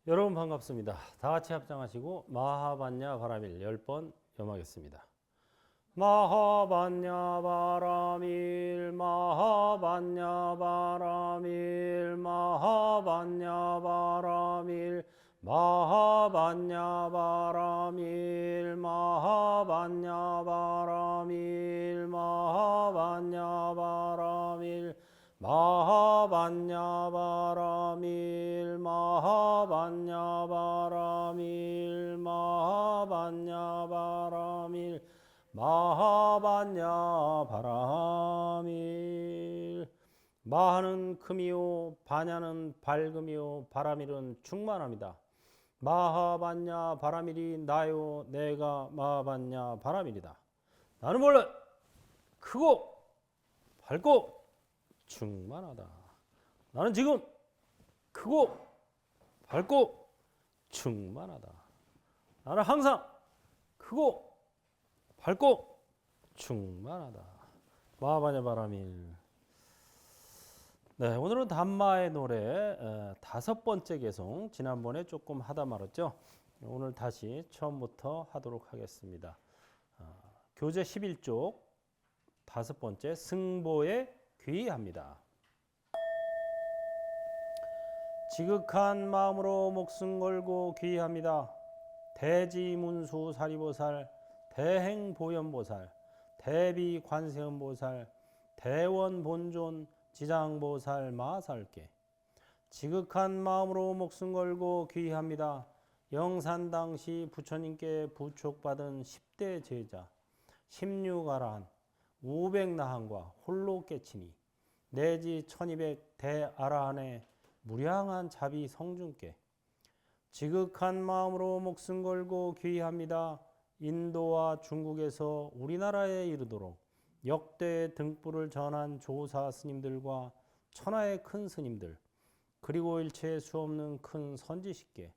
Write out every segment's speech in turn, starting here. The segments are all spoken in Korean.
여러분 반갑습니다. 다 같이 합장하시고 마하반야 바라밀 10번 염하겠습니다. 마하반야 바라밀 마하반야 바라밀 마하반야 바라밀 마하반야 바라밀 마하반야 바라밀 마하반야 바라밀 마하반야 바라밀 마하반야 바라밀 마하반야 바라밀 마하반야 바라밀. 마하는 금이요 반야는 밝음이요 바라밀은 충만합니다. 마하반야 바라밀이 나요 내가 마하반야 바라밀이다. 나는 원래 크고 밝고 충만하다. 나는 지금 크고 밝고 충만하다. 나는 항상 크고 밝고 충만하다. 마하반야 바라밀. 네, 오늘은 단마의 노래 5번째 개송. 지난번에 조금 하다 말았죠. 오늘 다시 처음부터 하도록 하겠습니다. 교재 11쪽 5번째 승보에 귀의합니다. 지극한 마음으로 목숨 걸고 귀의합니다. 대지문수 사리보살, 대행보현보살, 대비관세음보살, 대원본존 지장보살 마살께 지극한 마음으로 목숨 걸고 귀의합니다. 영산당시 부처님께 부촉받은 10대 제자 16아라한 500나한과 홀로 깨치니 내지 1200 대아라한의 무량한 자비 성중께 지극한 마음으로 목숨 걸고 귀의합니다. 인도와 중국에서 우리나라에 이르도록 역대 등불을 전한 조사 스님들과 천하의 큰 스님들 그리고 일체 수없는 큰 선지식께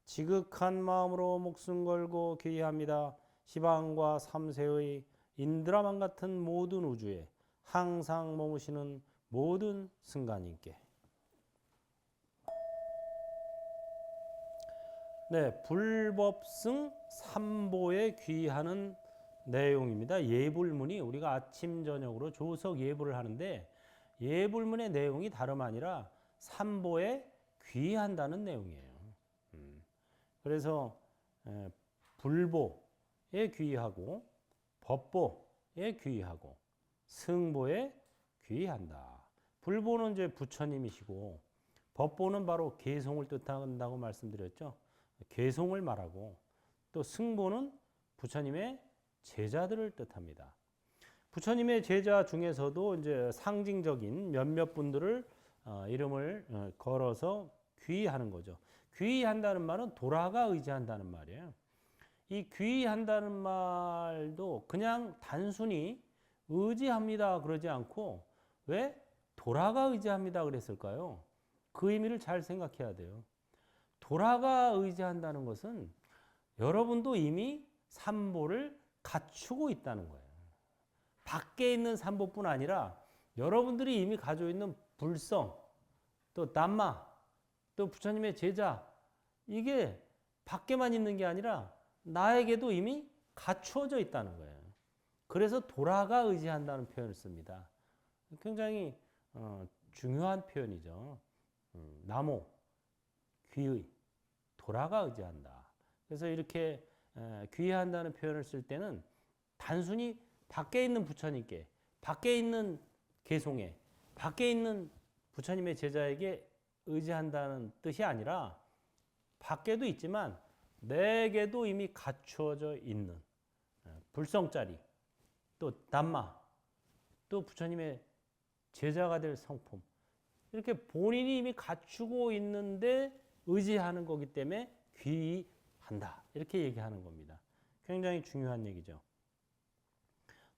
지극한 마음으로 목숨 걸고 귀의합니다. 시방과 삼세의 인드라만 같은 모든 우주에 항상 머무시는 모든 승가님께. 네, 불법승 삼보에 귀의하는 내용입니다. 예불문이 우리가 아침 저녁으로 조석 예불을 하는데 예불문의 내용이 다름 아니라 삼보에 귀의한다는 내용이에요. 그래서 불보에 귀의하고 법보에 귀의하고 승보에 귀의한다. 불보는 이제 부처님이시고 법보는 바로 개송을 뜻한다고 말씀드렸죠. 개송을 말하고 또 승보는 부처님의 제자들을 뜻합니다. 부처님의 제자 중에서도 이제 상징적인 몇몇 분들을 이름을 걸어서 귀의하는 거죠. 귀의한다는 말은 돌아가 의지한다는 말이에요. 이 귀의한다는 말도 그냥 단순히 의지합니다 그러지 않고 왜 돌아가 의지합니다 그랬을까요? 그 의미를 잘 생각해야 돼요. 돌아가 의지한다는 것은 여러분도 이미 삼보를 갖추고 있다는 거예요. 밖에 있는 삼보뿐 아니라 여러분들이 이미 가지고 있는 불성, 또 담마, 또 부처님의 제자, 이게 밖에만 있는 게 아니라 나에게도 이미 갖추어져 있다는 거예요. 그래서 돌아가 의지한다는 표현을 씁니다. 굉장히 중요한 표현이죠. 나모, 귀의, 돌아가 의지한다. 그래서 이렇게 귀의한다는 표현을 쓸 때는 단순히 밖에 있는 부처님께, 밖에 있는 개송에, 밖에 있는 부처님의 제자에게 의지한다는 뜻이 아니라 밖에도 있지만 내게도 이미 갖추어져 있는 불성짜리, 또 담마, 또 부처님의 제자가 될 성품, 이렇게 본인이 이미 갖추고 있는데 의지하는 거기 때문에 귀의한다. 이렇게 얘기하는 겁니다. 굉장히 중요한 얘기죠.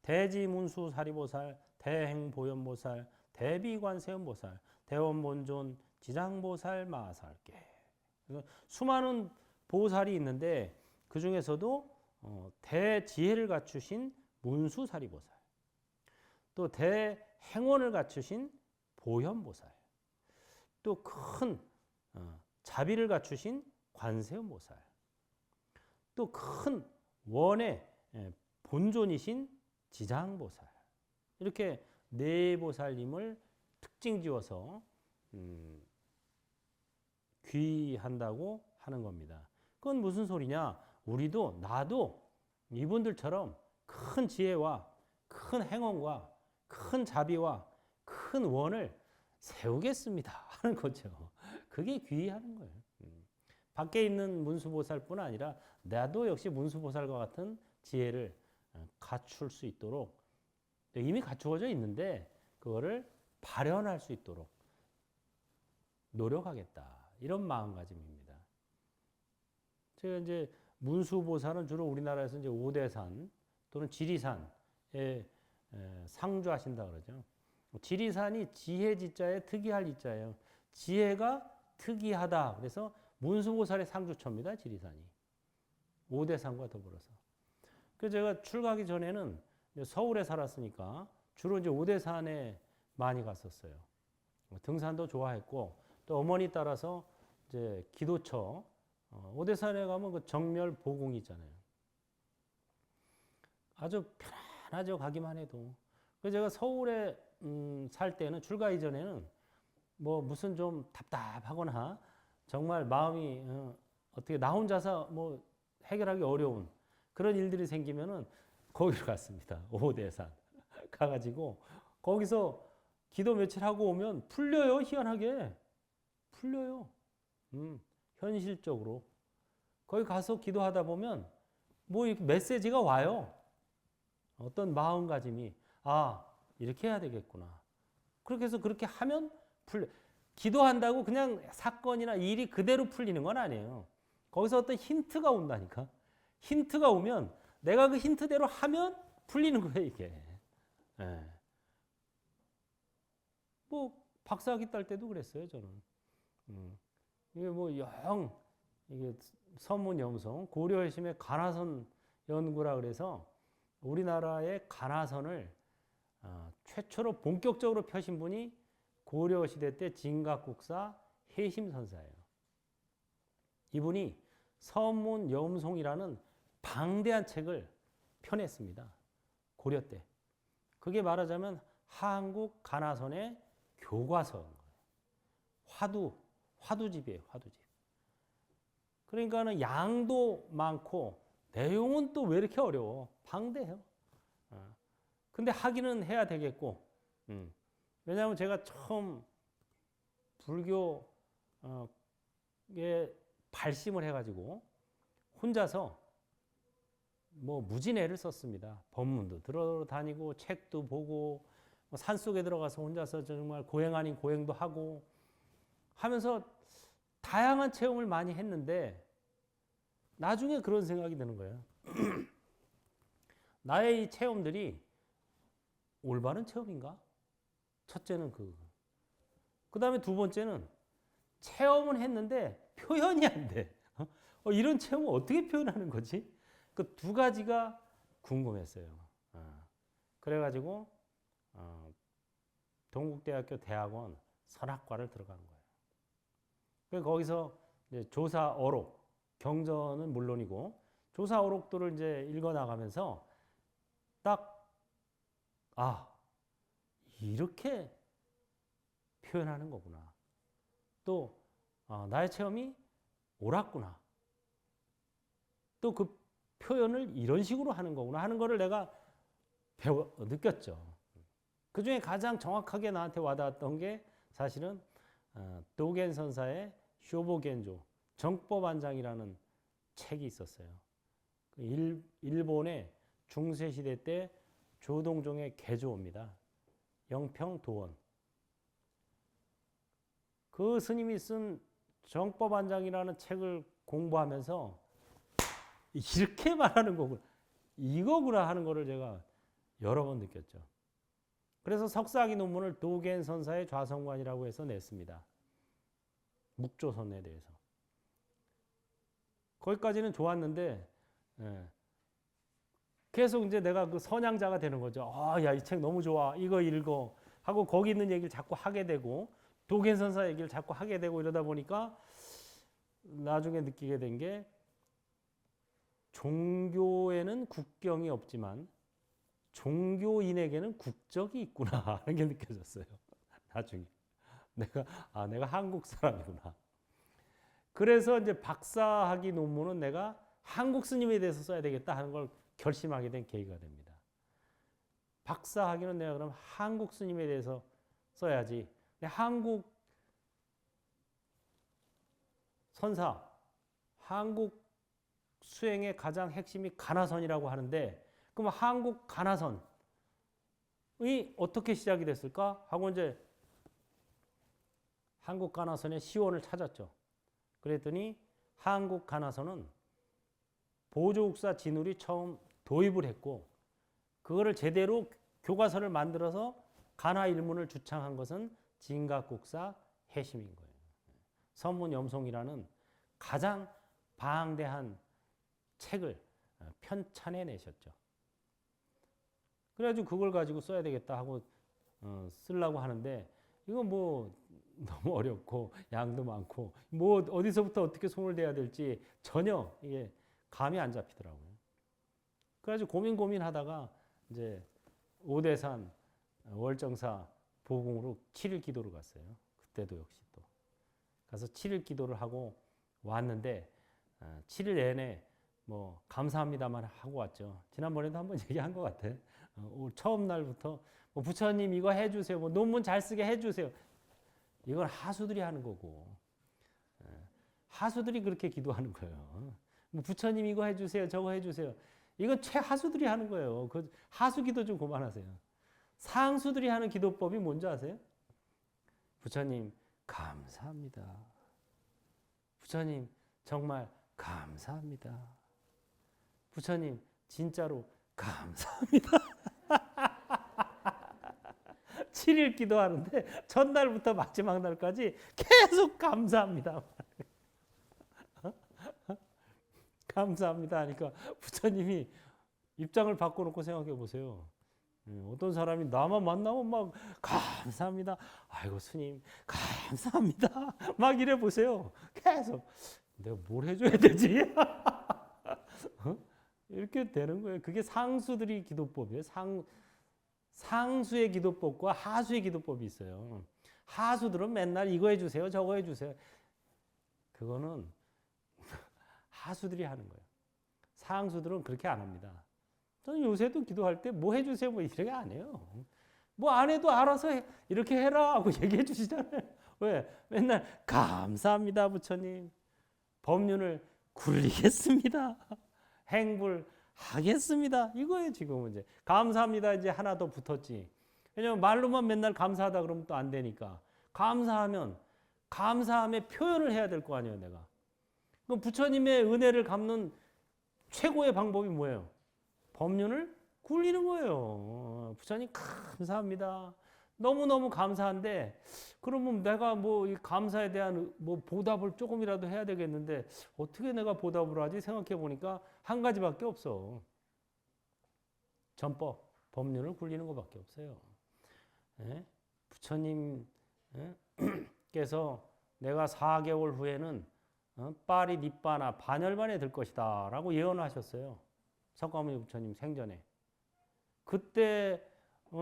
대지문수 사리보살, 대행보현보살, 대비관세음보살, 대원본존 지장보살 마살께. 수많은 보살이 있는데 그 중에서도 대지혜를 갖추신 문수사리보살, 또 대행원을 갖추신 보현보살, 또 큰 자비를 갖추신 관세음보살, 또 큰 원의 본존이신 지장보살, 이렇게 네 보살님을 특징 지어서 귀한다고 하는 겁니다. 그건 무슨 소리냐? 우리도 나도 이분들처럼 큰 지혜와 큰 행운과 큰 자비와 큰 원을 세우겠습니다 하는 거죠. 그게 귀하는 거예요. 밖에 있는 문수보살뿐 아니라 나도 역시 문수보살과 같은 지혜를 갖출 수 있도록, 이미 갖추어져 있는데 그거를 발현할 수 있도록 노력하겠다, 이런 마음가짐입니다. 제가 이제 문수보살은 주로 우리나라에서 이제 오대산 또는 지리산에 상주하신다 그러죠. 지리산이 지혜 지자에 특이할 이자예요. 지혜가 특이하다. 그래서 문수보살의 상주처입니다. 지리산이. 오대산과 더불어서. 그래서 제가 출가하기 전에는 서울에 살았으니까 주로 이제 오대산에 많이 갔었어요. 등산도 좋아했고, 또 어머니 따라서 이제 기도처, 오대산에 가면 그 정멸 보궁이 있잖아요. 아주 편안하죠, 가기만 해도. 그래서 제가 서울에 살 때는, 출가 이전에는 뭐 무슨 좀 답답하거나 정말 마음이 어떻게 나 혼자서 뭐 해결하기 어려운 그런 일들이 생기면은 거기로 갔습니다. 오대산 가가지고 거기서 기도 며칠 하고 오면 풀려요. 희한하게 풀려요. 현실적으로 거기 가서 기도하다 보면 뭐 이렇게 메시지가 와요. 어떤 마음가짐이, 아, 이렇게 해야 되겠구나. 그렇게 해서 그렇게 하면 풀려. 기도한다고 그냥 사건이나 일이 그대로 풀리는 건 아니에요. 거기서 어떤 힌트가 온다니까. 힌트가 오면 내가 그 힌트대로 하면 풀리는 거예요, 이게. 네. 뭐 박사학위 딸 때도 그랬어요, 저는. 이게 뭐 이게 서문염송 고려해심의 간화선 연구라 그래서 우리나라의 간화선을 최초로 본격적으로 펴신 분이 고려시대 때 진각국사 해심선사예요. 이분이 서문염송이라는 방대한 책을 펴냈습니다. 고려 때. 그게 말하자면 한국 간화선의 교과서인 거예요. 화두집이에요, 화두집. 그러니까는 양도 많고 내용은 또 왜 이렇게 어려워? 방대해요. 근데 하기는 해야 되겠고, 왜냐하면 제가 처음 불교에 발심을 해가지고 혼자서 뭐 무진애를 썼습니다. 법문도 들어다니고 책도 보고 산속에 들어가서 혼자서 정말 고행 아닌 고행도 하고 하면서 다양한 체험을 많이 했는데 나중에 그런 생각이 드는 거예요. 나의 이 체험들이 올바른 체험인가? 첫째는 그 다음에 두 번째는 체험은 했는데 표현이 안 돼. 이런 체험을 어떻게 표현하는 거지? 그 두 가지가 궁금했어요. 그래가지고 동국대학교 대학원 선학과를 들어간 거예요. 그래서 거기서 이제 조사어록, 경전은 물론이고 조사어록들을 이제 읽어 나가면서 딱 이렇게 표현하는 거구나. 또 나의 체험이 옳았구나. 또 그 표현을 이런 식으로 하는 거구나 하는 거를 내가 느꼈죠. 그 중에 가장 정확하게 나한테 와닿았던 게 사실은 도겐 선사의 쇼보겐조 정법안장이라는 책이 있었어요. 일본의 중세시대 때 조동종의 개조입니다. 영평도원. 그 스님이 쓴 정법안장이라는 책을 공부하면서 이렇게 말하는 거구나, 이거구나 하는 거를 제가 여러 번 느꼈죠. 그래서 석사학위 논문을 도겐 선사의 좌성관이라고 해서 냈습니다. 묵조선에 대해서. 거기까지는 좋았는데 계속 이제 내가 그 선양자가 되는 거죠. 야, 이 책 너무 좋아. 이거 읽어. 하고 거기 있는 얘기를 자꾸 하게 되고 도겐 선사 얘기를 자꾸 하게 되고 이러다 보니까 나중에 느끼게 된 게 종교에는 국경이 없지만 종교인에게는 국적이 있구나 하는 게 느껴졌어요. 나중에 내가 한국 사람이구나. 그래서 이제 박사학위 논문은 내가 한국 스님에 대해서 써야 되겠다 하는 걸 결심하게 된 계기가 됩니다. 박사학위는 내가 그럼 한국 스님에 대해서 써야지. 한국 선사, 한국 수행의 가장 핵심이 가나선이라고 하는데, 그럼 한국 가나선이 어떻게 시작이 됐을까? 하고 이제 한국 가나선의 시원을 찾았죠. 그랬더니 한국 가나선은 보조국사 진울이 처음 도입을 했고, 그거를 제대로 교과서를 만들어서 가나 일문을 주창한 것은 진각국사 해심인 거예요. 선문염송이라는 가장 방대한 책을 편찬해 내셨죠. 그래가지고 그걸 가지고 써야 되겠다 하고 쓰려고 하는데, 이거 뭐 너무 어렵고 양도 많고 뭐 어디서부터 어떻게 손을 대야 될지 전혀 이게 감이 안 잡히더라고요. 그래가지고 고민하다가 이제 오대산 월정사 보궁으로 7일 기도를 갔어요. 그때도 역시 또 가서 7일 기도를 하고 왔는데 7일 내내 뭐 감사합니다만 하고 왔죠. 지난번에도 한번 얘기한 것 같아. 처음 날부터 뭐 부처님 이거 해주세요. 뭐 논문 잘 쓰게 해주세요. 이건 하수들이 하는 거고, 하수들이 그렇게 기도하는 거예요. 뭐 부처님 이거 해주세요, 저거 해주세요. 이건 최하수들이 하는 거예요. 그 하수 기도 좀 그만하세요. 상수들이 하는 기도법이 뭔지 아세요? 부처님 감사합니다. 부처님 정말 감사합니다. 부처님 진짜로 감사합니다. 7일 기도하는데 첫날부터 마지막 날까지 계속 감사합니다. 감사합니다 하니까 부처님이 입장을 바꿔놓고 생각해 보세요. 어떤 사람이 나만 만나면 막 감사합니다. 아이고 스님 감사합니다. 막 이래 보세요. 계속 내가 뭘 해줘야 되지? 이렇게 되는 거예요. 그게 상수들이 기도법이에요. 상수의 기도법과 하수의 기도법이 있어요. 하수들은 맨날 이거 해주세요, 저거 해주세요. 그거는 하수들이 하는 거예요. 상수들은 그렇게 안 합니다. 저는 요새도 기도할 때 뭐 해주세요, 뭐 이렇게 안 해요. 뭐 안 해도 알아서 이렇게 해라 하고 얘기해 주시잖아요. 왜? 맨날 감사합니다, 부처님. 법륜을 굴리겠습니다. 행불하겠습니다. 이거예요, 지금은 이제. 감사합니다, 이제 하나 더 붙었지. 왜냐면 말로만 맨날 감사하다 그러면 또 안 되니까. 감사하면, 감사함의 표현을 해야 될 거 아니에요, 내가. 그럼 부처님의 은혜를 갚는 최고의 방법이 뭐예요? 법륜을 굴리는 거예요. 부처님 감사합니다. 너무너무 감사한데, 그러면 내가 뭐 이 감사에 대한 뭐 보답을 조금이라도 해야 되겠는데, 어떻게 내가 보답을 하지? 생각해 보니까 한 가지밖에 없어. 전법, 법륜을 굴리는 것밖에 없어요. 예? 부처님께서 내가 4개월 후에는 파리 니빠나 반열반에 들 것이다 라고 예언을 하셨어요. 석가모니 부처님 생전에. 그때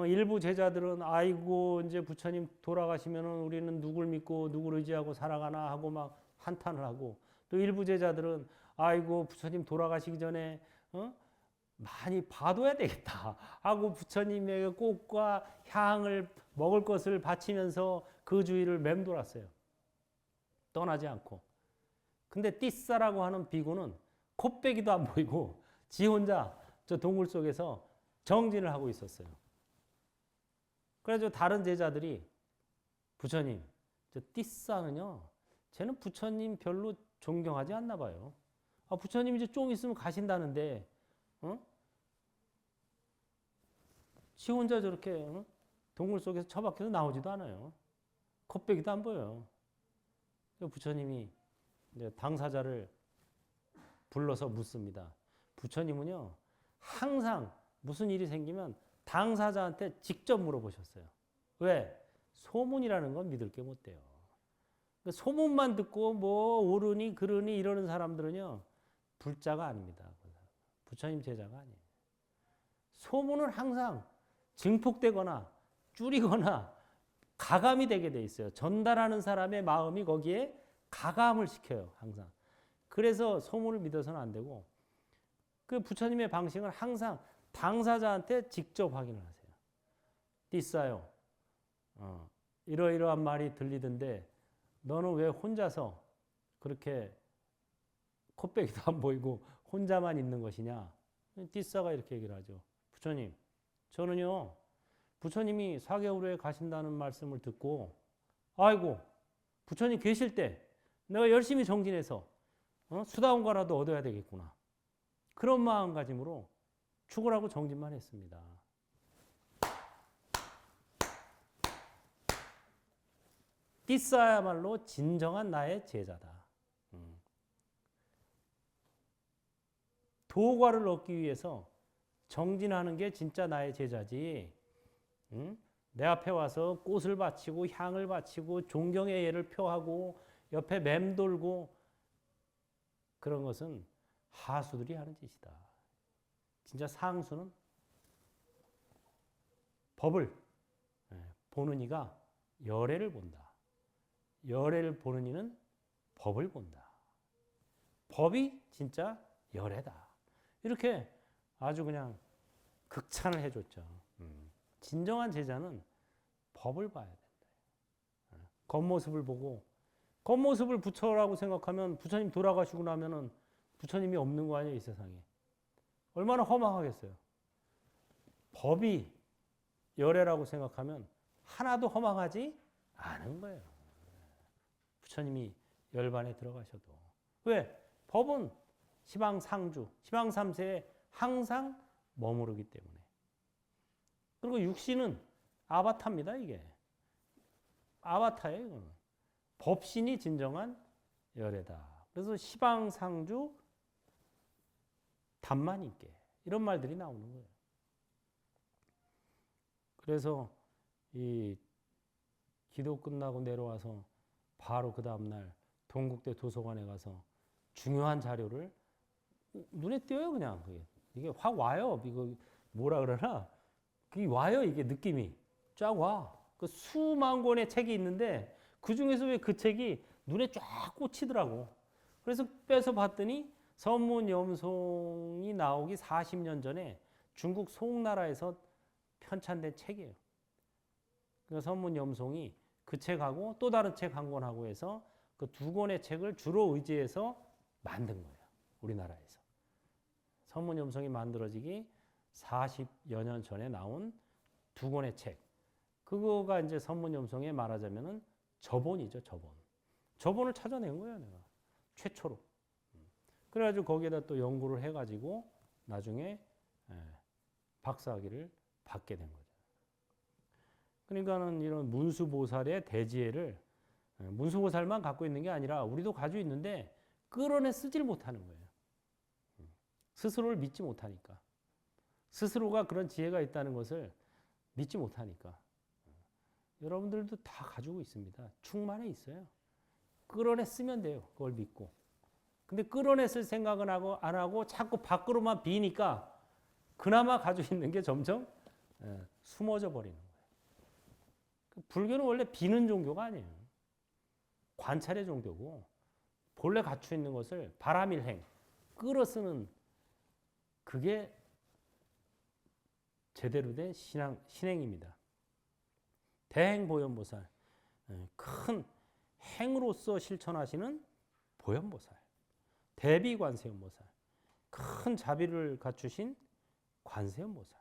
일부 제자들은 아이고 이제 부처님 돌아가시면 우리는 누굴 믿고 누굴 의지하고 살아가나 하고 막 한탄을 하고, 또 일부 제자들은 아이고 부처님 돌아가시기 전에 많이 봐둬야 되겠다 하고 부처님에게 꽃과 향을 먹을 것을 바치면서 그 주위를 맴돌았어요. 떠나지 않고. 근데 띠싸라고 하는 비구는 코빼기도 안 보이고 지 혼자 저 동굴 속에서 정진을 하고 있었어요. 그래서 다른 제자들이 부처님, 저 띠싸는요, 쟤는 부처님 별로 존경하지 않나 봐요. 아, 부처님 이제 좀 있으면 가신다는데, 지 혼자 저렇게 동굴 속에서 처박혀서 나오지도 않아요. 코빼기도 안 보여요. 부처님이 이제 당사자를 불러서 묻습니다. 부처님은요, 항상 무슨 일이 생기면 당사자한테 직접 물어보셨어요. 왜? 소문이라는 건 믿을 게 못 돼요. 소문만 듣고 뭐 오르니 그러니 이러는 사람들은요 불자가 아닙니다. 부처님 제자가 아니에요. 소문은 항상 증폭되거나 줄이거나 가감이 되게 돼 있어요. 전달하는 사람의 마음이 거기에 가감을 시켜요. 항상. 그래서 소문을 믿어서는 안 되고 그 부처님의 방식은 항상 당사자한테 직접 확인을 하세요. 띠싸요. 이러이러한 말이 들리던데 너는 왜 혼자서 그렇게 콧배기도 안 보이고 혼자만 있는 것이냐. 띠싸가 이렇게 얘기를 하죠. 부처님, 저는요 부처님이 4개월 후에 가신다는 말씀을 듣고 아이고 부처님 계실 때 내가 열심히 정진해서 수다원가라도 얻어야 되겠구나. 그런 마음가짐으로 죽으라고 정진만 했습니다. 띠싸야말로 진정한 나의 제자다. 도과를 얻기 위해서 정진하는 게 진짜 나의 제자지. 내 앞에 와서 꽃을 바치고 향을 바치고 존경의 예를 표하고 옆에 맴돌고 그런 것은 하수들이 하는 짓이다. 진짜 상수는 법을 보는 이가 열애를 본다. 열애를 보는 이는 법을 본다. 법이 진짜 열애다. 이렇게 아주 그냥 극찬을 해줬죠. 진정한 제자는 법을 봐야 된다. 겉모습을 보고 겉모습을 부처라고 생각하면 부처님 돌아가시고 나면은 부처님이 없는 거 아니에요, 이 세상에. 얼마나 허망하겠어요. 법이 열애라고 생각하면 하나도 허망하지 않은 거예요. 부처님이 열반에 들어가셔도. 왜? 법은 시방상주, 시방삼세에 항상 머무르기 때문에. 그리고 육신은 아바타입니다, 이게. 아바타예요, 이거는. 법신이 진정한 열애다. 그래서 시방상주 담만인께 이런 말들이 나오는 거예요. 그래서 이 기도 끝나고 내려와서 바로 그 다음날 동국대 도서관에 가서 중요한 자료를 눈에 띄어요, 그냥. 이게 확 와요. 이거 뭐라 그러나? 그게 와요, 이게 느낌이. 쫙 와. 그 수만 권의 책이 있는데 그 중에서 왜 그 책이 눈에 쫙 꽂히더라고. 그래서 빼서 봤더니 선문염송이 나오기 40년 전에 중국 송나라에서 편찬된 책이에요. 그러니까 선문염송이 그 책하고 또 다른 책 한 권하고 해서 그 두 권의 책을 주로 의지해서 만든 거예요. 우리나라에서. 선문염송이 만들어지기 40여 년 전에 나온 두 권의 책. 그거가 이제 선문염송에 말하자면은 저본이죠, 저본. 저본을 찾아낸 거예요, 내가. 최초로. 그래가지고 거기에다 또 연구를 해가지고 나중에 박사학위를 받게 된 거죠. 그러니까는 이런 문수보살의 대지혜를 문수보살만 갖고 있는 게 아니라 우리도 가지고 있는데 끌어내 쓰질 못하는 거예요. 스스로를 믿지 못하니까. 스스로가 그런 지혜가 있다는 것을 믿지 못하니까. 여러분들도 다 가지고 있습니다. 충만해 있어요. 끌어내 쓰면 돼요. 그걸 믿고. 근데 끌어냈을 생각은 안 하고 자꾸 밖으로만 비니까 그나마 가지고 있는 게 점점 숨어져 버리는 거예요. 불교는 원래 비는 종교가 아니에요. 관찰의 종교고 본래 갖추어 있는 것을 바라밀행, 끌어쓰는 그게 제대로 된 신행입니다. 대행보현보살, 큰 행으로서 실천하시는 보현보살, 대비관세음보살, 큰 자비를 갖추신 관세음보살,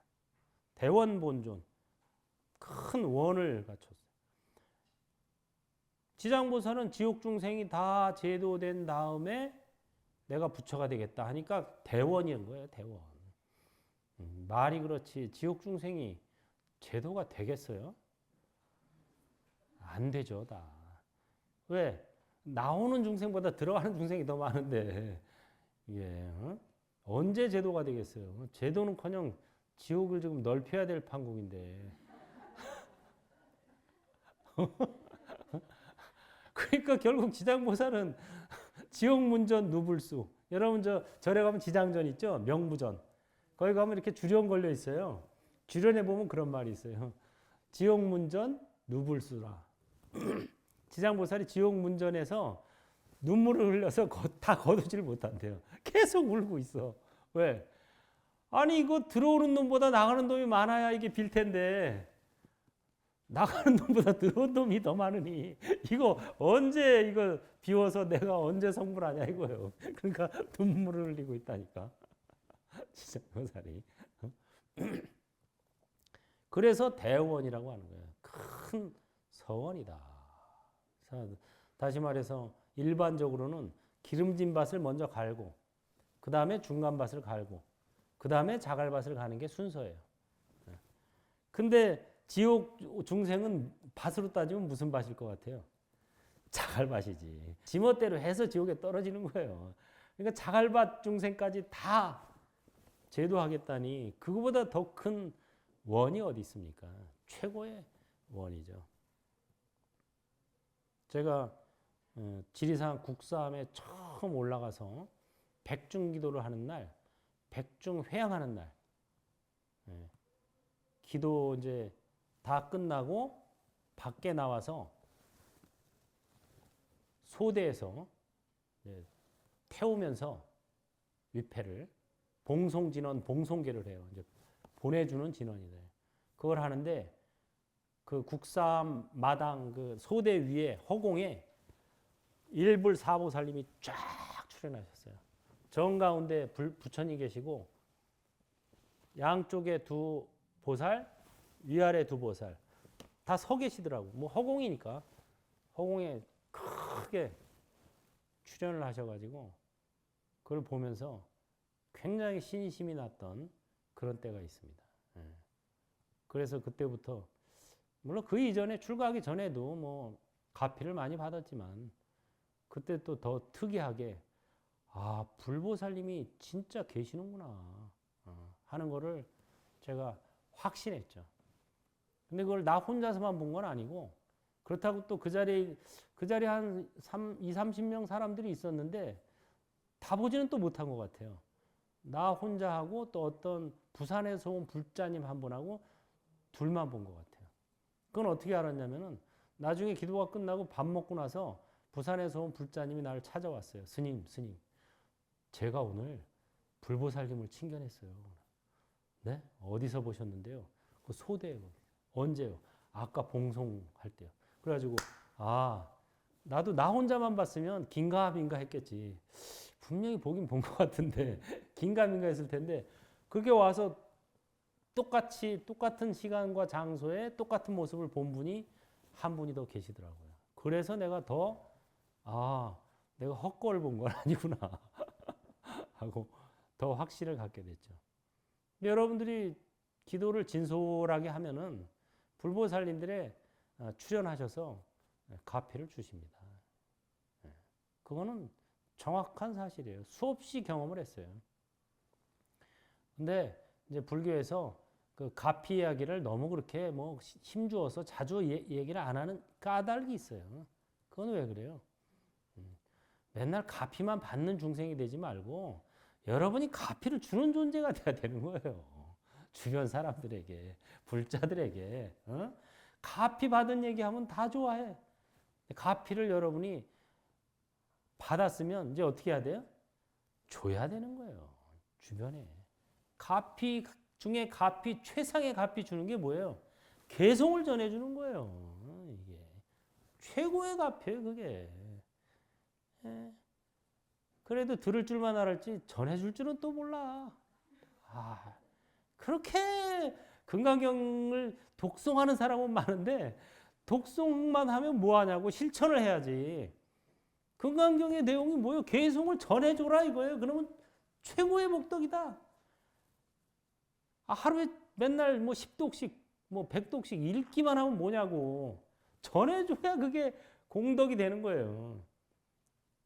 대원본존, 큰 원을 갖췄어요. 지장보살은 지옥중생이 다 제도된 다음에 내가 부처가 되겠다 하니까 대원인 거예요, 대원. 말이 그렇지 지옥중생이 제도가 되겠어요? 안 되죠, 다. 왜? 나오는 중생보다 들어가는 중생이 더 많은데 이게 언제 제도가 되겠어요? 제도는커녕 지옥을 지금 넓혀야 될 판국인데 그러니까 결국 지장보살은 지옥문전 누불수. 여러분 절에 가면 지장전 있죠? 명부전. 거기 가면 이렇게 주련 걸려 있어요. 주련에 보면 그런 말이 있어요. 지옥문전 누불수라. 지장보살이 지옥문전에서 눈물을 흘려서 다 거두지를 못한대요. 계속 울고 있어. 왜? 아니 이거 들어오는 놈보다 나가는 놈이 많아야 이게 빌 텐데 나가는 놈보다 들어온 놈이 더 많으니 이거 언제 이거 비워서 내가 언제 성불하냐 이거예요. 그러니까 눈물을 흘리고 있다니까. 지장보살이. 그래서 대원이라고 하는 거예요. 큰 서원이다. 다시 말해서 일반적으로는 기름진 밭을 먼저 갈고 그 다음에 중간 밭을 갈고 그 다음에 자갈밭을 가는 게 순서예요. 근데 지옥 중생은 밭으로 따지면 무슨 밭일 것 같아요? 자갈밭이지. 지멋대로 해서 지옥에 떨어지는 거예요. 그러니까 자갈밭 중생까지 다 제도하겠다니 그거보다 더 큰 원이 어디 있습니까? 최고의 원이죠. 제가 지리산 국사암에 처음 올라가서 백중기도를 하는 날, 백중회양하는 날, 기도 이제 다 끝나고 밖에 나와서 소대에서 태우면서 위패를 봉송진원, 봉송계를 해요. 이제 보내주는 진원이 돼요. 그걸 하는데 그 국사암 마당 그 소대 위에 허공에 일불 사보살님이 쫙 출연하셨어요. 정가운데 부처님 계시고 양쪽에 두 보살, 위아래 두 보살 다 서 계시더라고. 뭐 허공이니까 허공에 크게 출연을 하셔가지고 그걸 보면서 굉장히 신심이 났던 그런 때가 있습니다. 그래서 그때부터 물론 그 이전에 출가하기 전에도 뭐 가피를 많이 받았지만 그때 또 더 특이하게 아 불보살님이 진짜 계시는구나 하는 거를 제가 확신했죠. 근데 그걸 나 혼자서만 본 건 아니고 그렇다고 또 그 자리에 한 30명 사람들이 있었는데 다 보지는 또 못한 것 같아요. 나 혼자 하고 또 어떤 부산에서 온 불자님 한 분하고 둘만 본 것 같아요. 그건 어떻게 알았냐면은 나중에 기도가 끝나고 밥 먹고 나서 부산에서 온 불자님이 나를 찾아왔어요. 스님, 제가 오늘 불보살님을 친견했어요. 네? 어디서 보셨는데요? 그 소대에. 언제요? 아까 봉송할 때요. 그래가지고 나도 나 혼자만 봤으면 긴가민가 했겠지. 분명히 보긴 본 것 같은데 긴가민가 했을 텐데 그게 와서 똑같은 시간과 장소에 똑같은 모습을 본 분이 한 분이 더 계시더라고요. 그래서 내가 내가 헛걸 본 건 아니구나 하고 더 확신을 갖게 됐죠. 여러분들이 기도를 진솔하게 하면은 불보살님들의 출연하셔서 가피를 주십니다. 그거는 정확한 사실이에요. 수없이 경험을 했어요. 근데 이제 불교에서 그 가피 이야기를 너무 그렇게 뭐 힘주어서 자주 얘기를 안 하는 까닭이 있어요. 그건 왜 그래요? 맨날 가피만 받는 중생이 되지 말고 여러분이 가피를 주는 존재가 돼야 되는 거예요. 주변 사람들에게, 불자들에게. 가피 받은 얘기하면 다 좋아해. 가피를 여러분이 받았으면 이제 어떻게 해야 돼요? 줘야 되는 거예요. 주변에. 가피 중에 가피, 최상의 가피 주는 게 뭐예요? 개성을 전해주는 거예요. 이게. 최고의 가피예요, 그게. 그래도 들을 줄만 알았지 전해줄 줄은 또 몰라. 그렇게 금강경을 독송하는 사람은 많은데 독송만 하면 뭐하냐고 실천을 해야지. 금강경의 내용이 뭐예요? 개성을 전해줘라 이거예요. 그러면 최고의 복덕이다. 하루에 맨날 뭐 10독씩 뭐 100독씩 읽기만 하면 뭐냐고. 전해줘야 그게 공덕이 되는 거예요.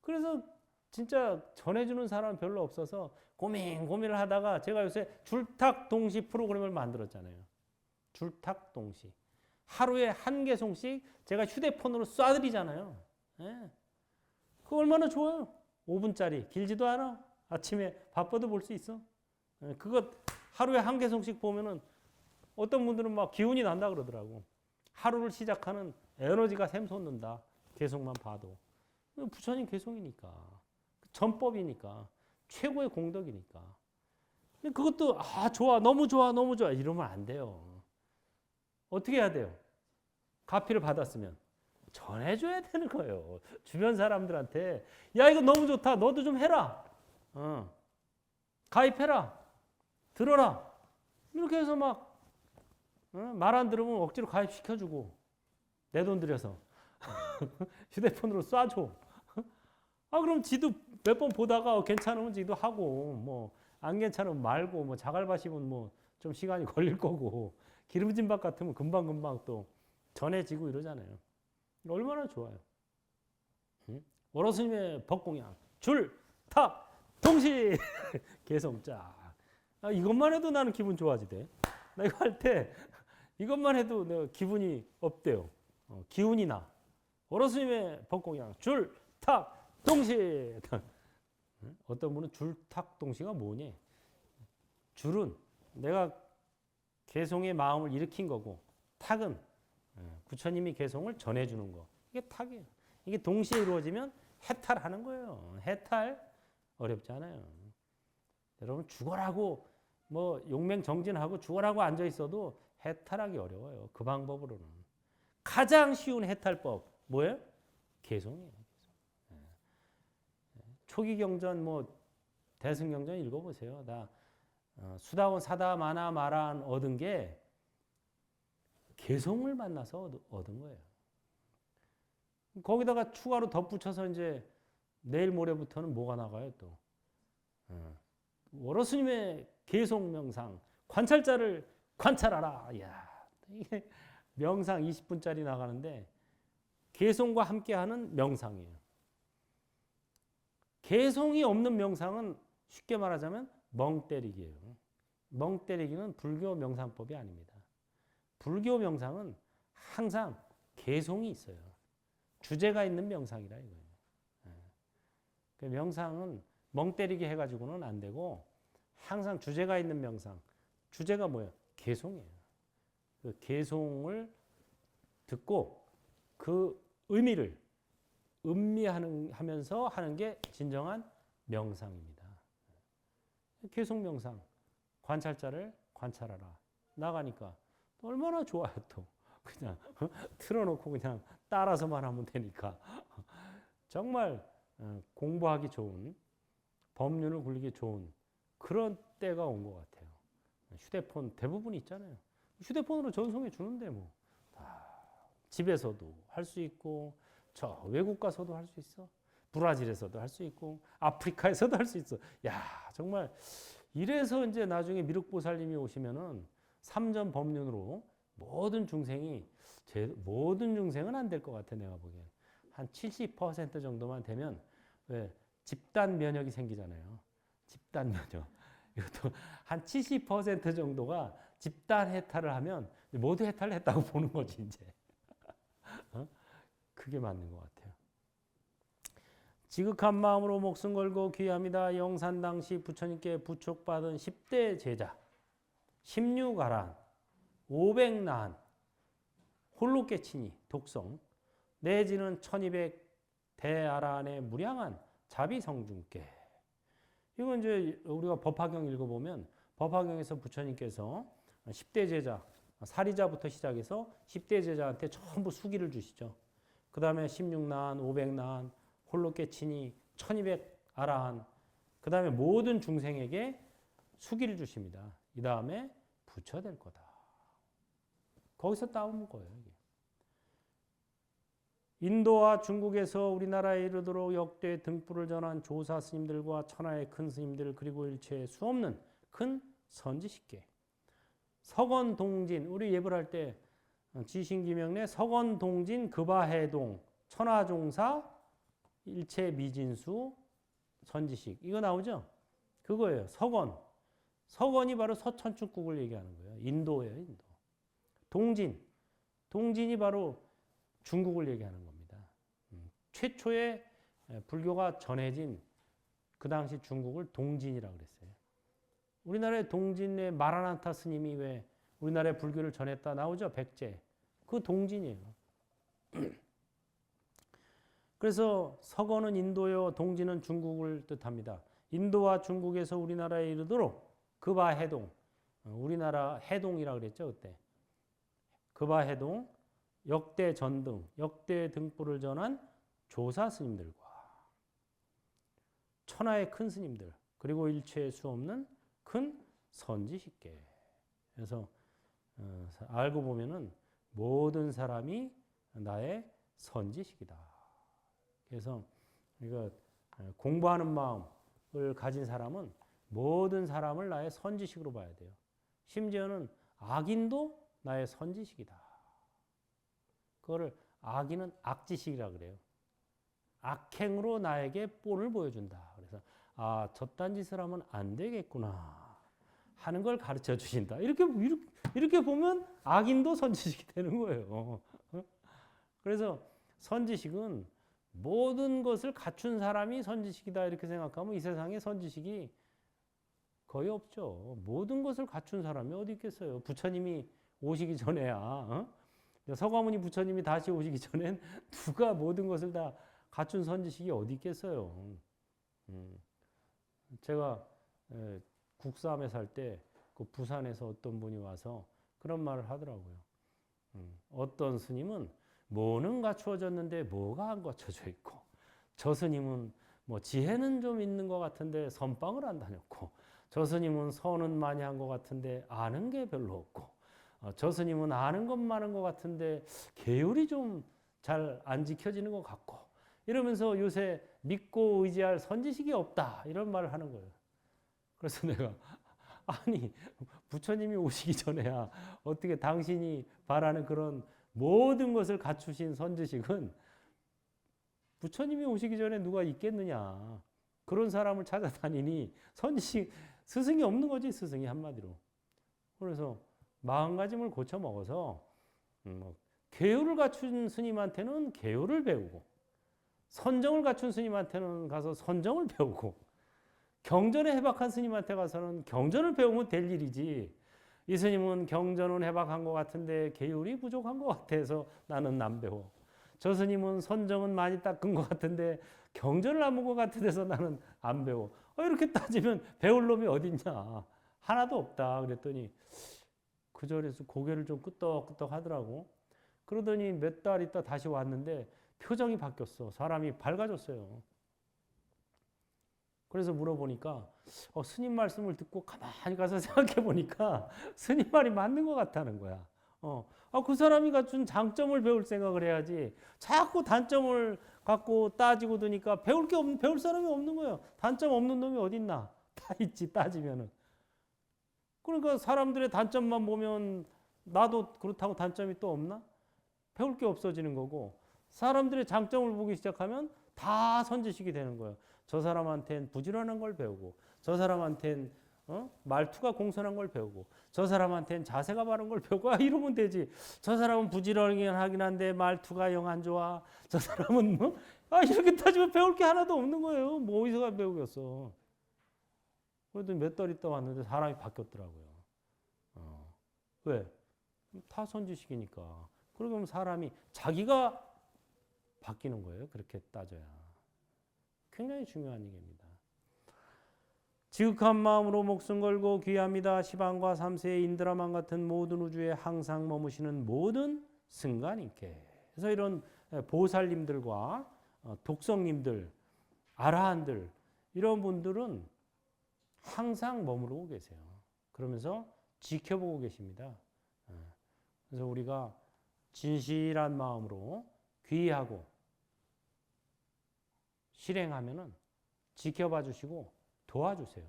그래서 진짜 전해주는 사람은 별로 없어서 고민을 하다가 제가 요새 줄탁동시 프로그램을 만들었잖아요. 줄탁동시. 하루에 한 개송씩 제가 휴대폰으로 쏴드리잖아요. 예. 그거 얼마나 좋아요. 5분짜리 길지도 않아. 아침에 바빠도 볼 수 있어. 예. 그거 하루에 한 개송씩 보면은 어떤 분들은 막 기운이 난다 그러더라고. 하루를 시작하는 에너지가 샘솟는다. 개송만 봐도. 부처님 개송이니까. 전법이니까. 최고의 공덕이니까. 근데 그것도 좋아, 너무 좋아, 너무 좋아 이러면 안 돼요. 어떻게 해야 돼요? 가피를 받았으면 전해줘야 되는 거예요. 주변 사람들한테 야 이거 너무 좋다. 너도 좀 해라. 가입해라. 들어라. 이렇게 해서 막 말 안 들으면 억지로 가입시켜주고 내 돈 들여서 휴대폰으로 쏴줘. 그럼 지도 몇 번 보다가 괜찮으면 지도 하고 뭐 안 괜찮으면 말고 뭐 자갈밭이면 뭐 좀 시간이 걸릴 거고 기름진 밥 같으면 금방금방 또 전해지고 이러잖아요. 얼마나 좋아요. 월호스님의 법공양 줄, 탁, 동시 개성자. 이것만 해도 나는 기분 좋아지대. 나 이거 할 때 이것만 해도 내가 기분이 업돼요. 기운이 나. 월호스님의 법공양 줄, 탁, 동시. 어떤 분은 줄, 탁, 동시가 뭐니? 줄은 내가 개송의 마음을 일으킨 거고 탁은 부처님이 개송을 전해주는 거. 이게 탁이에요. 이게 동시에 이루어지면 해탈하는 거예요. 해탈 어렵지 않아요. 여러분 죽어라고 뭐 용맹정진하고 죽어라고 앉아 있어도 해탈하기 어려워요. 그 방법으로는. 가장 쉬운 해탈법 뭐예요? 개송이에요. 초기경전 뭐 대승경전 읽어보세요. 다 수다원 사다 마나 마란 얻은 게 개송을 만나서 얻은 거예요. 거기다가 추가로 덧붙여서 이제 내일 모레부터는 뭐가 나가요 또? 월호스님의 개송 명상 관찰자를 관찰하라. 이야, 이게 명상 20분짜리 나가는데 개송과 함께하는 명상이에요. 개송이 없는 명상은 쉽게 말하자면 멍 때리기예요. 멍 때리기는 불교 명상법이 아닙니다. 불교 명상은 항상 개송이 있어요. 주제가 있는 명상이라 이거예요. 그 명상은 멍 때리기 해가지고는 안 되고 항상 주제가 있는 명상. 주제가 뭐예요? 개송이에요. 그 개송을 듣고 그 의미를 음미하면서 하는 게 진정한 명상입니다. 개송 명상, 관찰자를 관찰하라. 나가니까 얼마나 좋아요 또. 그냥 틀어놓고 그냥 따라서만 하면 되니까. 정말 공부하기 좋은, 법륜을 굴리기 좋은 그런 때가 온 것 같아요. 휴대폰 대부분 있잖아요. 휴대폰으로 전송해 주는데 뭐. 집에서도 할 수 있고 저 외국 가서도 할 수 있어. 브라질에서도 할 수 있고 아프리카에서도 할 수 있어. 야, 정말 이래서 이제 나중에 미륵보살님이 오시면은 삼전 법륜으로 모든 중생은 안 될 것 같아 내가 보기엔. 한 70% 정도만 되면 왜 집단 면역이 생기잖아요. 집단 면역. 이것도 한 70% 정도가 집단 해탈을 하면 모두 해탈을 했다고 보는 거지 이제. 그게 맞는 것 같아요. 지극한 마음으로 목숨 걸고 귀합니다. 영산 당시 부처님께 부촉받은 10대 제자 16아란 500난 홀로 깨치니 독성 내지는 1200 대아란의 무량한 자비성중께. 이건 이제 우리가 법화경 읽어보면 법화경에서 부처님께서 10대 제자 사리자부터 시작해서 10대 제자한테 전부 수기를 주시죠. 그 다음에 16난, 500난, 홀로 깨치니, 1200 아라한, 그 다음에 모든 중생에게 수기를 주십니다. 이 다음에 부처 될 거다. 거기서 따온 거예요. 이게. 인도와 중국에서 우리나라에 이르도록 역대 등불을 전한 조사 스님들과 천하의 큰 스님들 그리고 일체의 수없는 큰 선지식계 석원동진, 우리 예불할 때 지신기명래 석원동진 급아해동 천하종사 일체미진수 선지식 이거 나오죠? 그거예요. 석원. 석원이 바로 서천축국을 얘기하는 거예요. 인도예요. 인도. 동진. 동진이 바로 중국을 얘기하는 겁니다. 최초의 불교가 전해진 그 당시 중국을 동진이라고 그랬어요. 우리나라의 동진의 마라나타 스님이 왜 우리나라의 불교를 전했다 나오죠? 백제. 그 동진이에요. 그래서 서거는 인도요, 동진은 중국을 뜻합니다. 인도와 중국에서 우리나라에 이르도록 급아해동, 우리나라 해동이라고 그랬죠 그때. 급아해동, 역대 전등, 역대 등불을 전한 조사 스님들과 천하의 큰 스님들, 그리고 일체의 수 없는 큰 선지식계. 그래서 알고 보면은 모든 사람이 나의 선지식이다. 그래서 이거 공부하는 마음을 가진 사람은 모든 사람을 나의 선지식으로 봐야 돼요. 심지어는 악인도 나의 선지식이다. 그거를 악인은 악지식이라 그래요. 악행으로 나에게 본을 보여준다. 그래서 아, 저딴 짓을 하면 안 되겠구나 하는 걸 가르쳐 주신다. 이렇게 보면 악인도 선지식이 되는 거예요. 그래서 선지식은 모든 것을 갖춘 사람이 선지식이다 이렇게 생각하면 이 세상에 선지식이 거의 없죠. 모든 것을 갖춘 사람이 어디 있겠어요. 부처님이 오시기 전에야. 서가모니 부처님이 다시 오시기 전엔 누가 모든 것을 다 갖춘 선지식이 어디 있겠어요. 제가 국삼에 살 때 그 부산에서 어떤 분이 와서 그런 말을 하더라고요. 어떤 스님은 뭐는 갖추어졌는데 뭐가 안 갖춰져 있고, 저 스님은 뭐 지혜는 좀 있는 것 같은데 선방을 안 다녔고, 저 스님은 선은 많이 한 것 같은데 아는 게 별로 없고, 저 스님은 아는 것 많은 것 같은데 계율이 좀 잘 안 지켜지는 것 같고, 이러면서 요새 믿고 의지할 선지식이 없다 이런 말을 하는 거예요. 그래서 내가 아니 부처님이 오시기 전에야 어떻게 당신이 바라는 그런 모든 것을 갖추신 선지식은 부처님이 오시기 전에 누가 있겠느냐. 그런 사람을 찾아다니니 선지식 스승이 없는 거지. 스승이 한마디로. 그래서 마음가짐을 고쳐 먹어서 계율을 갖춘 스님한테는 계율을 배우고, 선정을 갖춘 스님한테는 가서 선정을 배우고, 경전에 해박한 스님한테 가서는 경전을 배우면 될 일이지. 이 스님은 경전은 해박한 것 같은데 계율이 부족한 것 같아서 나는 안 배워. 저 스님은 선정은 많이 닦은 것 같은데 경전을 안 본 것 같아서 나는 안 배워. 이렇게 따지면 배울 놈이 어딨냐. 하나도 없다. 그랬더니 그 절에서 고개를 좀 끄덕끄덕 하더라고. 그러더니 몇 달 있다 다시 왔는데 표정이 바뀌었어. 사람이 밝아졌어요. 그래서 물어보니까 스님 말씀을 듣고 가만히 가서 생각해 보니까 스님 말이 맞는 것 같다는 거야. 그 사람이 갖춘 장점을 배울 생각을 해야지. 자꾸 단점을 갖고 따지고 드니까 배울 사람이 없는 거예요. 단점 없는 놈이 어딨나? 다 있지 따지면은. 그러니까 사람들의 단점만 보면 나도 그렇다고 단점이 또 없나? 배울 게 없어지는 거고, 사람들의 장점을 보기 시작하면 다 선지식이 되는 거예요. 저 사람한테는 부지런한 걸 배우고, 저 사람한테는 말투가 공손한 걸 배우고, 저 사람한테는 자세가 바른 걸 배우고, 이러면 되지. 저 사람은 부지런하긴 하긴 한데 말투가 영 안 좋아. 저 사람은 이렇게 따지면 배울 게 하나도 없는 거예요. 뭐 어디서 배우겠어. 그래도 몇 달 있다 왔는데 사람이 바뀌었더라고요. 왜? 다 선지식이니까. 그러면 사람이 자기가 바뀌는 거예요. 그렇게 따져야. 굉장히 중요한 얘기입니다. 지극한 마음으로 목숨 걸고 귀합니다. 시방과 삼세의 인드라만 같은 모든 우주에 항상 머무시는 모든 승가님께. 그래서 이런 보살님들과 독성님들, 아라한들 이런 분들은 항상 머무르고 계세요. 그러면서 지켜보고 계십니다. 그래서 우리가 진실한 마음으로 귀의하고 실행하면은 지켜봐 주시고 도와주세요.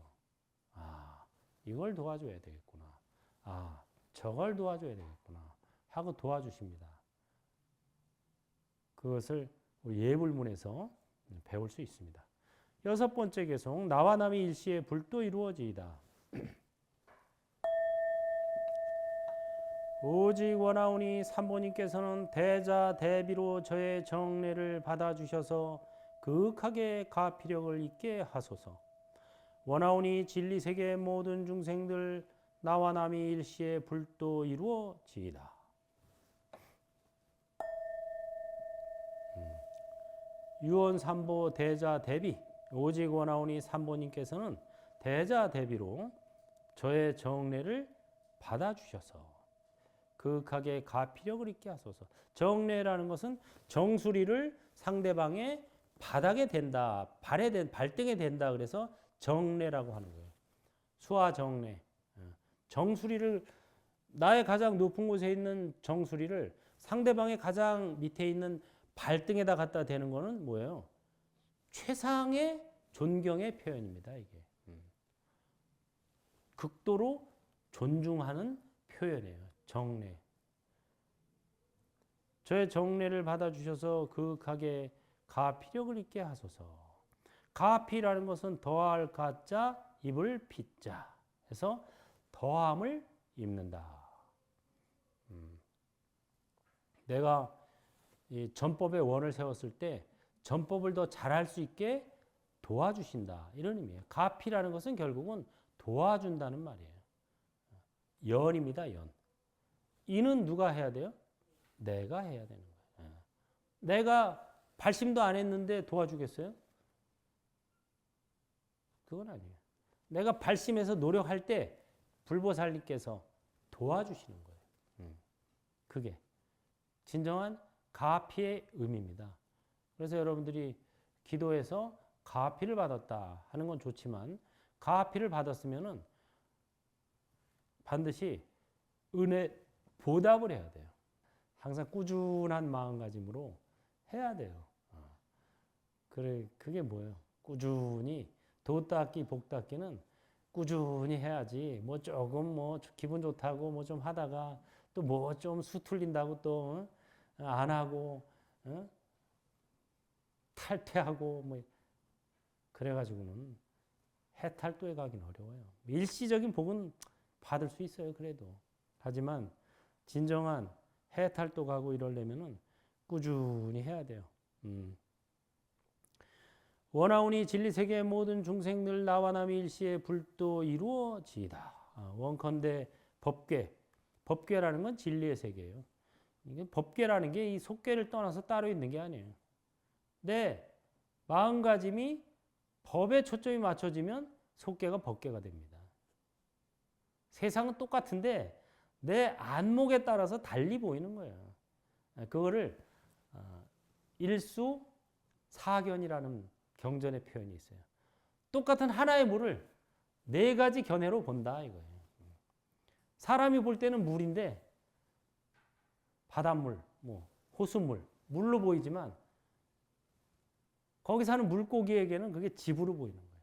이걸 도와줘야 되겠구나. 저걸 도와줘야 되겠구나. 하고 도와주십니다. 그것을 우리 예불문에서 배울 수 있습니다. 여섯 번째 개송, 나와 남이 일시에 불도 이루어지이다. 오직 원하오니 산모님께서는 대자 대비로 저의 정례를 받아주셔서 그윽하게 가피력을 있게 하소서. 원하오니 진리세계의 모든 중생들 나와 남이 일시에 불도 이루어지이다. 유언삼보 대자 대비 오직 원하오니 산모님께서는 대자 대비로 저의 정례를 받아주셔서 그윽하게 가피력을 있게 하소서. 정례라는 것은 정수리를 상대방의 바닥에 댄다, 발등에 댄다 그래서 정례라고 하는 거예요. 수화정례. 정수리를 나의 가장 높은 곳에 있는 정수리를 상대방의 가장 밑에 있는 발등에다 갖다 대는 거는 뭐예요? 최상의 존경의 표현입니다. 이게 극도로 존중하는 표현이에요. 정례. 저의 정례를 받아주셔서 그윽하게 가피력을 있게 하소서. 가피라는 것은 더할 가자 입을 피자 해서 더함을 입는다. 내가 이 전법의 원을 세웠을 때 전법을 더 잘할 수 있게 도와주신다. 이런 의미예요. 가피라는 것은 결국은 도와준다는 말이에요. 연입니다. 연. 이는 누가 해야 돼요? 내가 해야 되는 거예요. 내가 발심도 안 했는데 도와주겠어요? 그건 아니에요. 내가 발심해서 노력할 때 불보살님께서 도와주시는 거예요. 그게 진정한 가피의 의미입니다. 그래서 여러분들이 기도해서 가피를 받았다 하는 건 좋지만 가피를 받았으면은 반드시 은혜 보답을 해야 돼요. 항상 꾸준한 마음가짐으로 해야 돼요. 그래, 그게 뭐예요? 꾸준히 도 닦기, 복 닦기는 꾸준히 해야지. 뭐 조금 뭐 기분 좋다고 뭐 좀 하다가 또 뭐 좀 수틀린다고 또 안 하고 탈퇴하고 뭐 그래가지고는 해탈도에 가긴 어려워요. 일시적인 복은 받을 수 있어요. 그래도. 하지만 진정한 해탈도 가고 이러려면은 꾸준히 해야 돼요. 원하오니 진리세계의 모든 중생들 나와 남이 일시에 불도 이루어지이다. 원컨대 법궤. 법궤라는 건 진리의 세계예요. 이게 법궤라는 게 이 속궤를 떠나서 따로 있는 게 아니에요. 내 마음가짐이 법에 초점이 맞춰지면 속궤가 법궤가 됩니다. 세상은 똑같은데 내 안목에 따라서 달리 보이는 거예요. 그거를 일수사견이라는 경전의 표현이 있어요. 똑같은 하나의 물을 네 가지 견해로 본다 이거예요. 사람이 볼 때는 물인데 바닷물, 뭐 호수물, 물로 보이지만 거기 사는 물고기에게는 그게 집으로 보이는 거예요.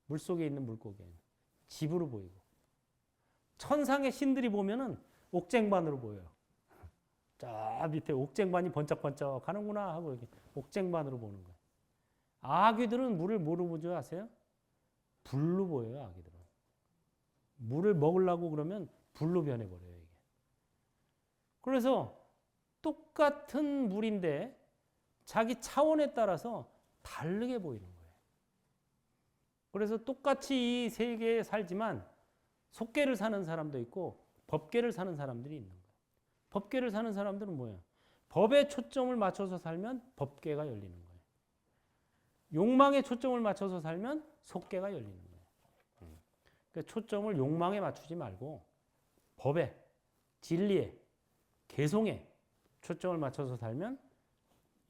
물속에 있는 물고기에는 집으로 보이고 천상의 신들이 보면은 옥쟁반으로 보여요. 저 밑에 옥쟁반이 번쩍번쩍 하는구나 하고 이렇게 옥쟁반으로 보는 거예요. 아귀들은 물을 뭐로 보죠 아세요? 불로 보여요. 아귀들은. 물을 먹으려고 그러면 불로 변해버려요. 이게. 그래서 똑같은 물인데 자기 차원에 따라서 다르게 보이는 거예요. 그래서 똑같이 이 세계에 살지만 속계를 사는 사람도 있고 법계를 사는 사람들이 있는 거예요. 법계를 사는 사람들은 뭐예요? 법에 초점을 맞춰서 살면 법계가 열리는 거예요. 욕망에 초점을 맞춰서 살면 속계가 열리는 거예요. 그러니까 초점을 욕망에 맞추지 말고 법에, 진리에, 개송에 초점을 맞춰서 살면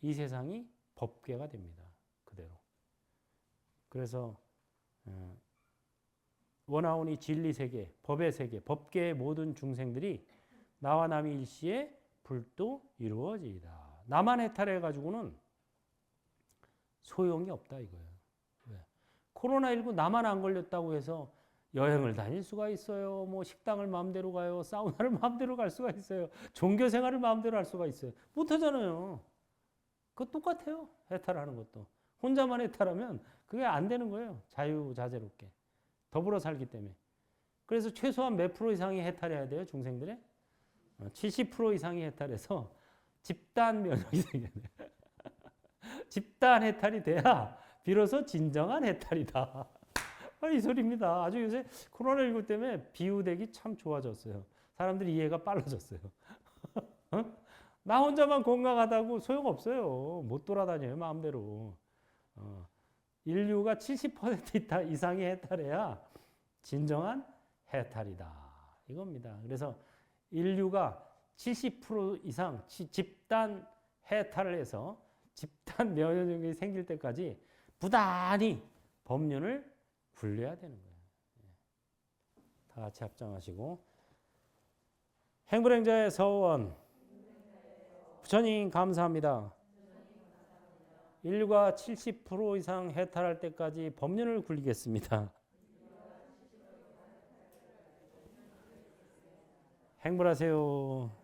이 세상이 법계가 됩니다. 그대로. 그래서 원하오니 진리세계, 법의 세계, 법계의 모든 중생들이 나와 남이 일시에 불도 이루어지이다. 나만 해탈해가지고는 소용이 없다 이거예요. 왜? 코로나19 나만 안 걸렸다고 해서 여행을 다닐 수가 있어요. 뭐 식당을 마음대로 가요. 사우나를 마음대로 갈 수가 있어요. 종교생활을 마음대로 할 수가 있어요. 못하잖아요. 그거 똑같아요. 해탈하는 것도. 혼자만 해탈하면 그게 안 되는 거예요. 자유자재롭게. 더불어 살기 때문에. 그래서 최소한 몇 프로 이상이 해탈해야 돼요. 중생들의? 70% 이상이 해탈해서 집단 면역이 생겨요. 집단 해탈이 돼야 비로소 진정한 해탈이다. 이 소리입니다. 아주 요새 코로나19 때문에 비유되기 참 좋아졌어요. 사람들이 이해가 빨라졌어요. 나 혼자만 건강하다고 소용없어요. 못 돌아다녀요, 마음대로. 인류가 70% 이상이 해탈해야 진정한 해탈이다. 이겁니다. 그래서 인류가 70% 이상 집단 해탈을 해서 집단 면역력이 생길 때까지 부단히 법륜을 굴려야 되는 거예요. 다 같이 합장하시고 행불행자의 서원 부처님 감사합니다. 인류가 70% 이상 해탈할 때까지 법륜을 굴리겠습니다. 행불하세요.